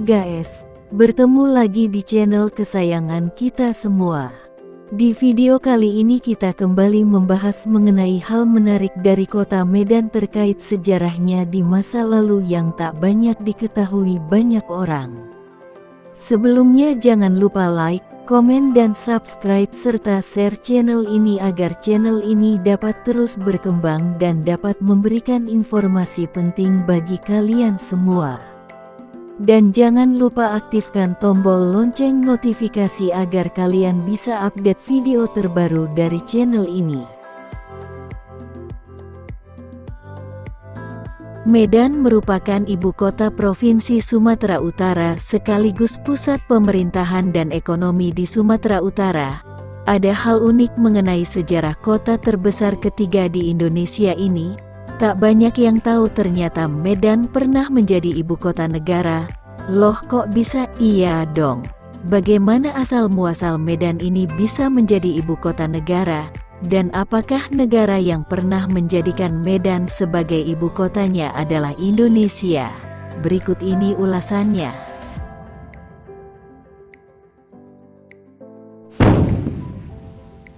guys, bertemu lagi di channel kesayangan kita semua. Di video kali ini kita kembali membahas mengenai hal menarik dari kota Medan terkait sejarahnya di masa lalu yang tak banyak diketahui banyak orang. Sebelumnya jangan lupa like, komen dan subscribe serta share channel ini agar channel ini dapat terus berkembang dan dapat memberikan informasi penting bagi kalian semua. Dan jangan lupa aktifkan tombol lonceng notifikasi agar kalian bisa update video terbaru dari channel ini. Medan merupakan ibu kota Provinsi Sumatera Utara sekaligus pusat pemerintahan dan ekonomi di Sumatera Utara. Ada hal unik mengenai sejarah kota terbesar ketiga di Indonesia ini. Tak banyak yang tahu ternyata Medan pernah menjadi ibu kota negara. Loh kok bisa? Iya dong. Bagaimana asal muasal Medan ini bisa menjadi ibu kota negara? Dan apakah negara yang pernah menjadikan Medan sebagai ibu kotanya adalah Indonesia? Berikut ini ulasannya.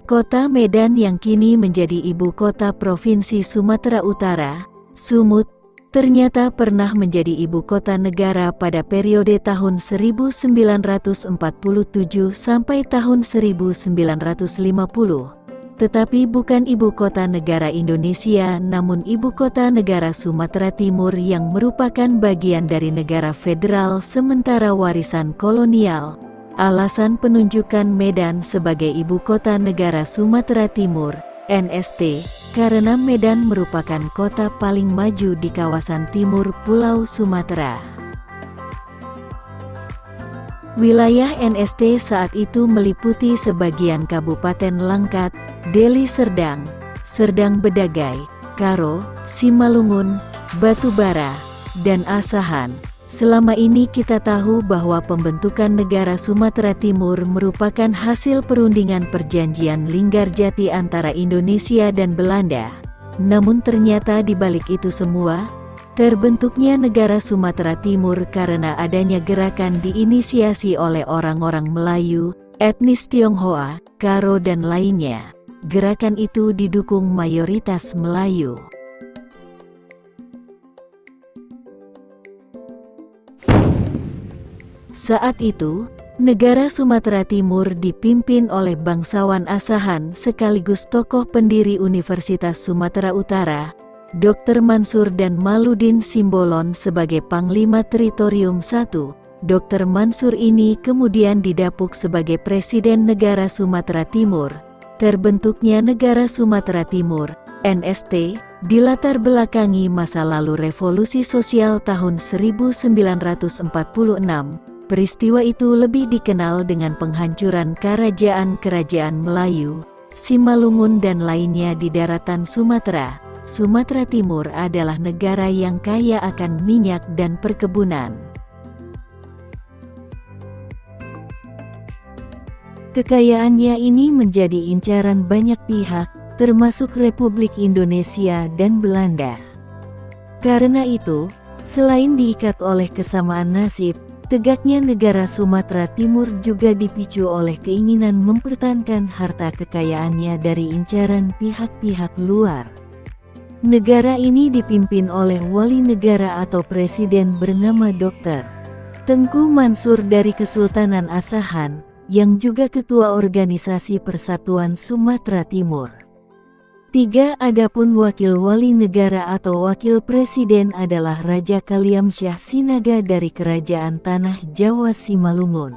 Kota Medan yang kini menjadi ibu kota Provinsi Sumatera Utara, Sumut, ternyata pernah menjadi ibu kota negara pada periode tahun 1947 sampai tahun 1950. Tetapi bukan ibu kota negara Indonesia, namun ibu kota negara Sumatera Timur yang merupakan bagian dari negara federal sementara warisan kolonial. Alasan penunjukan Medan sebagai ibu kota negara Sumatera Timur, NST, karena Medan merupakan kota paling maju di kawasan timur Pulau Sumatera. Wilayah NST saat itu meliputi sebagian Kabupaten Langkat, Deli Serdang, Serdang Bedagai, Karo, Simalungun, Batubara, dan Asahan. Selama ini kita tahu bahwa pembentukan negara Sumatera Timur merupakan hasil perundingan perjanjian Linggarjati antara Indonesia dan Belanda. Namun ternyata di balik itu semua, terbentuknya negara Sumatera Timur karena adanya gerakan diinisiasi oleh orang-orang Melayu, etnis Tionghoa, Karo dan lainnya. Gerakan itu didukung mayoritas Melayu. Saat itu, negara Sumatera Timur dipimpin oleh bangsawan Asahan sekaligus tokoh pendiri Universitas Sumatera Utara, Dr. Mansur dan Maludin Simbolon sebagai Panglima Teritorium I. Dr. Mansur ini kemudian didapuk sebagai Presiden Negara Sumatera Timur. Terbentuknya Negara Sumatera Timur, NST, dilatar belakangi masa lalu revolusi sosial tahun 1946. Peristiwa itu lebih dikenal dengan penghancuran kerajaan-kerajaan Melayu, Simalungun dan lainnya di daratan Sumatera. Sumatera Timur adalah negara yang kaya akan minyak dan perkebunan. Kekayaannya ini menjadi incaran banyak pihak, termasuk Republik Indonesia dan Belanda. Karena itu, selain diikat oleh kesamaan nasib, tegaknya negara Sumatera Timur juga dipicu oleh keinginan mempertahankan harta kekayaannya dari incaran pihak-pihak luar. Negara ini dipimpin oleh wali negara atau presiden bernama Dr. Tengku Mansur dari Kesultanan Asahan, yang juga ketua Organisasi Persatuan Sumatera Timur. 3. Adapun wakil wali negara atau wakil presiden adalah Raja Kaliamsyah Sinaga dari Kerajaan Tanah Jawa Simalungun.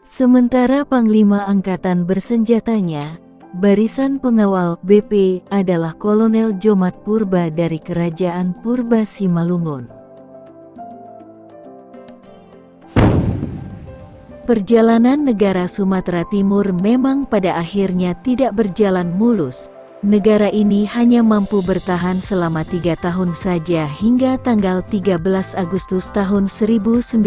Sementara Panglima Angkatan Bersenjatanya, Barisan Pengawal BP adalah Kolonel Jomat Purba dari Kerajaan Purba Simalungun. Perjalanan negara Sumatera Timur memang pada akhirnya tidak berjalan mulus. Negara ini hanya mampu bertahan selama 3 tahun saja hingga tanggal 13 Agustus tahun 1950.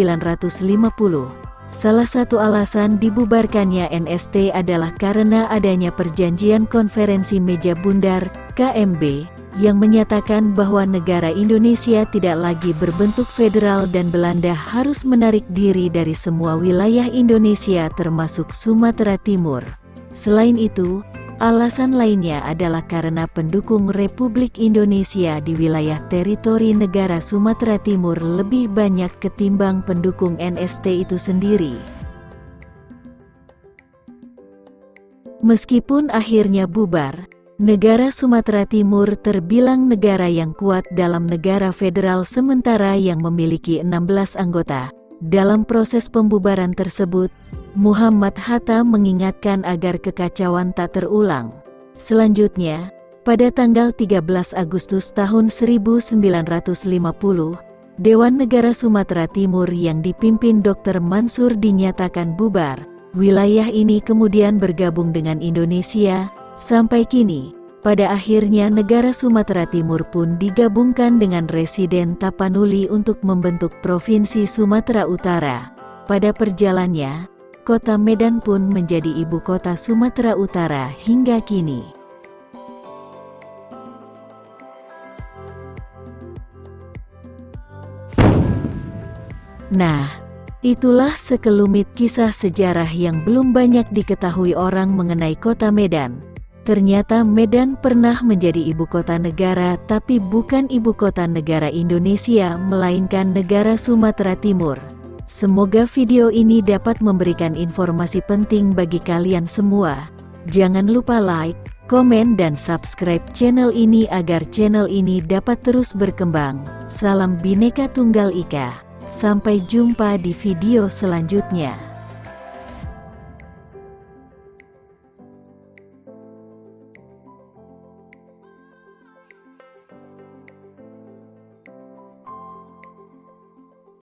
Salah satu alasan dibubarkannya NST adalah karena adanya perjanjian konferensi meja bundar, KMB, yang menyatakan bahwa negara Indonesia tidak lagi berbentuk federal dan Belanda harus menarik diri dari semua wilayah Indonesia termasuk Sumatera Timur. Selain itu, alasan lainnya adalah karena pendukung Republik Indonesia di wilayah teritori negara Sumatera Timur lebih banyak ketimbang pendukung NST itu sendiri. Meskipun akhirnya bubar, negara Sumatera Timur terbilang negara yang kuat dalam negara federal sementara yang memiliki 16 anggota. Dalam proses pembubaran tersebut, Muhammad Hatta mengingatkan agar kekacauan tak terulang. Selanjutnya, pada tanggal 13 Agustus tahun 1950, Dewan Negara Sumatera Timur yang dipimpin Dr. Mansur dinyatakan bubar. Wilayah ini kemudian bergabung dengan Indonesia. Sampai kini, pada akhirnya negara Sumatera Timur pun digabungkan dengan Residen Tapanuli untuk membentuk Provinsi Sumatera Utara. Pada perjalanannya, kota Medan pun menjadi ibu kota Sumatera Utara hingga kini. Nah, itulah sekelumit kisah sejarah yang belum banyak diketahui orang mengenai kota Medan. Ternyata Medan pernah menjadi ibu kota negara, tapi bukan ibu kota negara Indonesia, melainkan negara Sumatera Timur. Semoga video ini dapat memberikan informasi penting bagi kalian semua. Jangan lupa like, komen dan subscribe channel ini agar channel ini dapat terus berkembang. Salam Bhinneka Tunggal Ika. Sampai jumpa di video selanjutnya.